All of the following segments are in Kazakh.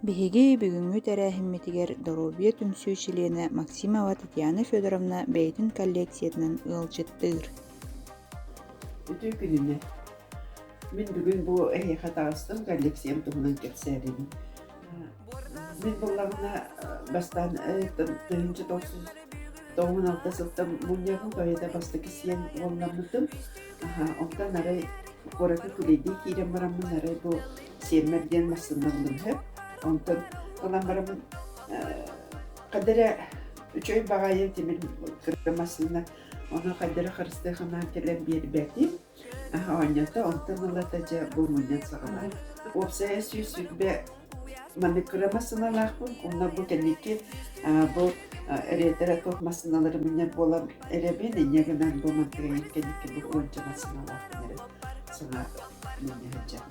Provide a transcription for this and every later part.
Биһиги бүгүҥү тэрээхиммитигэр Доробия түмсүү чилиэна Максимова Татьяна Федоровна бэйэтин коллекциятынан ыалдьыттыыр. Үтүү күнүнэ. Мен бүгүн бу хатагастын коллекциям туһунан кетсээрим. Мен буллагына бастан тыынчы тоғын алта сылтам муньягын кайда басты кисиен волламытым. Онтан арай кораты күлейди кирем барамын арай бу сиеммерден массыннандым хэп. Онтан олан барамын кадере үчөй багайы темир кырмасына оны кадере харыстыхынан келен бербетим. Онята онтан алатажа бу муньян сагала. Опсая сүйсүкбе маны кырмасына лахпын. Онна бу кенеки бу эретера тохмасыналары муньян болам эребен энегенен бу мантыгын кенеки бу онча масыналар сана муньян.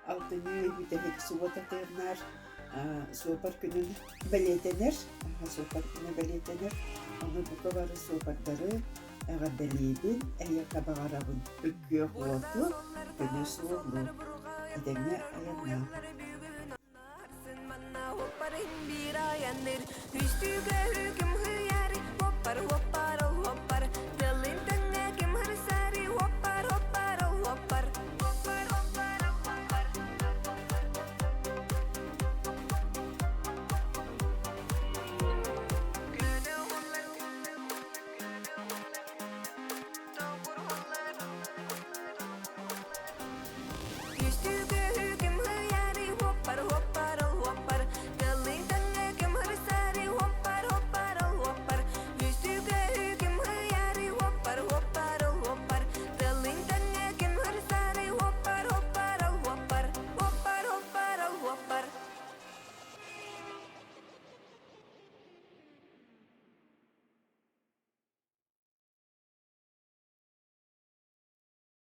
Алтыны үтәһек суотатырнар, суопар күнүн белетенер, суопар күнү белетенер, аны букавары суопардары гадалейдин, әйе кабагарабын үккө хуоту, күнү суоглу, эдеңе аянна.